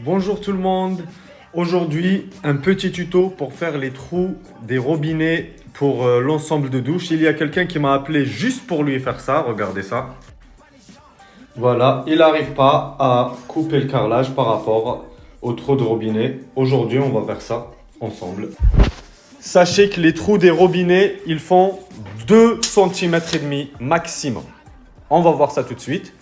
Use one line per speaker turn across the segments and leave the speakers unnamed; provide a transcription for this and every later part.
Bonjour tout le monde. Aujourd'hui, un petit tuto pour faire les trous des robinets pour l'ensemble de douche. Il y a quelqu'un qui m'a appelé juste pour lui faire ça. Regardez ça. Voilà, il n'arrive pas à couper le carrelage par rapport au trou de robinet. Aujourd'hui, on va faire ça ensemble. Sachez que les trous des robinets, ils font 2,5 cm maximum. On va voir ça tout de suite.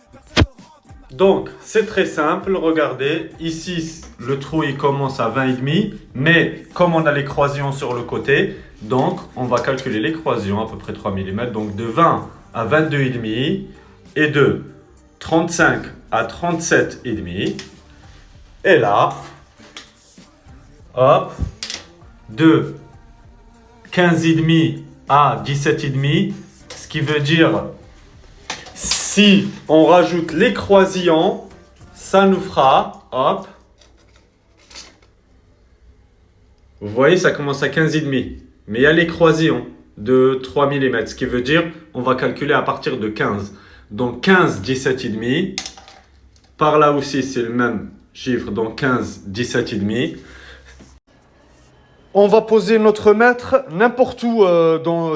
Donc, c'est très simple, regardez, ici, le trou, il commence à 20,5, mais comme on a les croisillons sur le côté, donc, on va calculer les croisillons, à peu près 3 mm, donc de 20 à 22,5 et de 35 à 37,5. Et là, hop, de 15,5 à 17,5, ce qui veut dire si on rajoute les croisillons, ça nous fera, hop, vous voyez, ça commence à 15,5. Mais il y a les croisillons de 3 mm, ce qui veut dire on va calculer à partir de 15. Donc 15, 17,5. Par là aussi, c'est le même chiffre, donc 15, 17,5. On va poser notre mètre n'importe où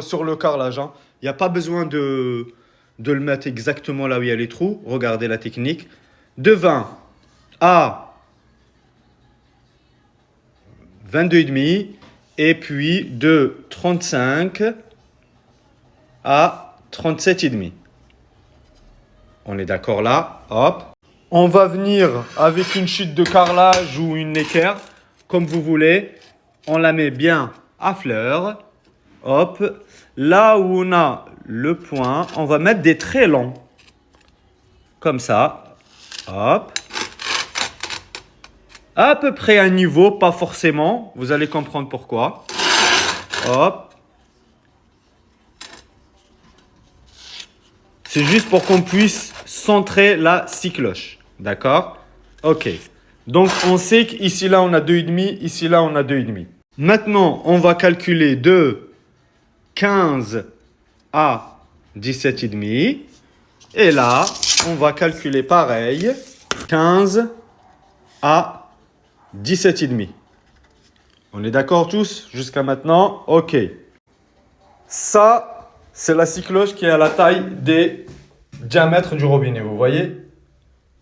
sur le carrelage. Il n'y a pas besoin de le mettre exactement là où il y a les trous. Regardez la technique. De 20 à 22,5 et puis de 35 à 37,5. On est d'accord là? Hop. On va venir avec une chute de carrelage ou une équerre, comme vous voulez. On la met bien à fleur. Hop. Là où on a le point, on va mettre des traits longs. Comme ça. Hop. À peu près à un niveau, pas forcément. Vous allez comprendre pourquoi. Hop. C'est juste pour qu'on puisse centrer la scie cloche. D'accord? Ok. Donc, on sait qu'ici, là, on a 2,5. Ici, là, on a 2,5. Maintenant, on va calculer de 15 à 17,5. Et là, on va calculer pareil. 15 à 17,5. On est d'accord tous jusqu'à maintenant? Ok. Ça, c'est la scie cloche qui est à la taille des diamètres du robinet. Vous voyez?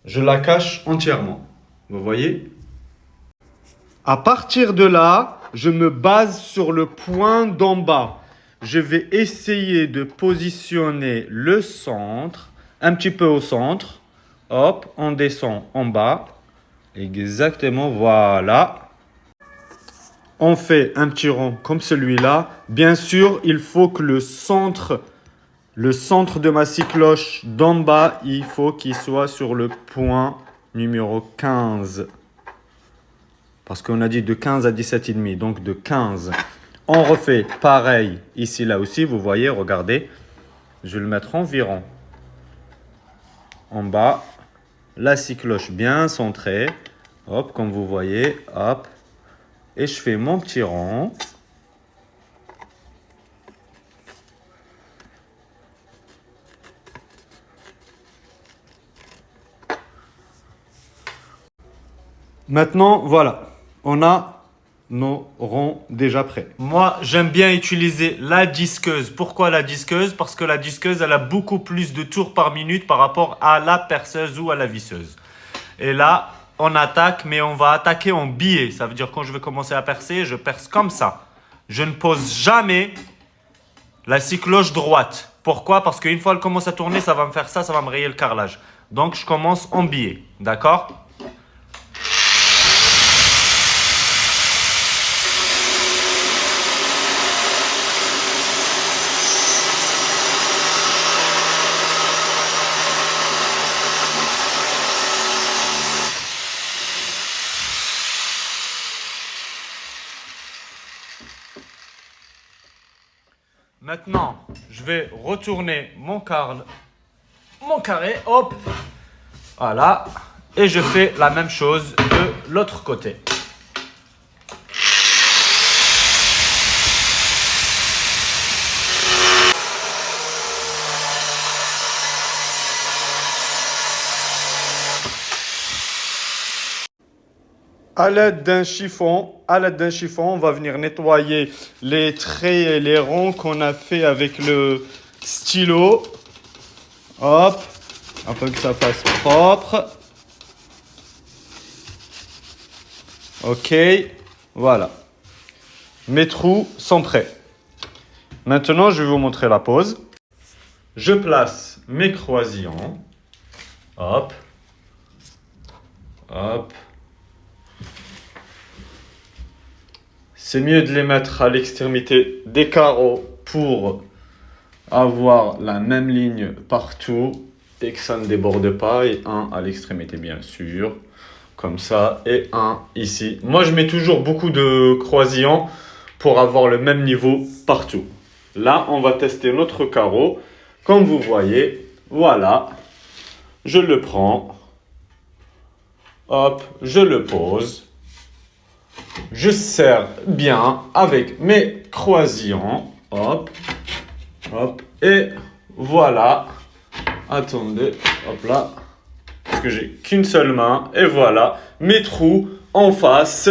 Je la cache entièrement. Vous voyez? À partir de là, je me base sur le point d'en bas. Je vais essayer de positionner le centre, un petit peu au centre. Hop, on descend en bas. Exactement, voilà. On fait un petit rond comme celui-là. Bien sûr, il faut que le centre de ma scie cloche d'en bas, il faut qu'il soit sur le point numéro 15. Parce qu'on a dit de 15 à 17,5, donc de 15. On refait pareil ici, là aussi, vous voyez, regardez. Je vais le mettre environ en bas. La scie cloche bien centrée. Hop, comme vous voyez, hop. Et je fais mon petit rond. Maintenant, voilà, on a nos ronds déjà prêts. Moi, j'aime bien utiliser la disqueuse. Pourquoi la disqueuse? Parce que la disqueuse, elle a beaucoup plus de tours par minute par rapport à la perceuse ou à la visseuse. Et là, on attaque, mais on va attaquer en biais. Ça veut dire quand je vais commencer à percer, je perce comme ça. Je ne pose jamais la scie cloche droite. Pourquoi? Parce qu'une fois qu'elle commence à tourner, ça va me faire ça, ça va me rayer le carrelage. Donc, je commence en biais. D'accord? Maintenant, je vais retourner mon carré, hop, voilà, et je fais la même chose de l'autre côté. À l'aide d'un chiffon, on va venir nettoyer les traits et les ronds qu'on a fait avec le stylo. Hop, afin que ça fasse propre. Ok, voilà. Mes trous sont prêts. Maintenant, je vais vous montrer la pose. Je place mes croisillons. Hop. Hop. C'est mieux de les mettre à l'extrémité des carreaux pour avoir la même ligne partout et que ça ne déborde pas. Et un à l'extrémité, bien sûr. Comme ça. Et un ici. Moi, je mets toujours beaucoup de croisillons pour avoir le même niveau partout. Là, on va tester notre carreau. Comme vous voyez, voilà. Je le prends. Hop, je le pose. Je serre bien avec mes croisillons. Hop, hop. Et voilà. Attendez, hop là. Parce que j'ai qu'une seule main. Et voilà, mes trous en face.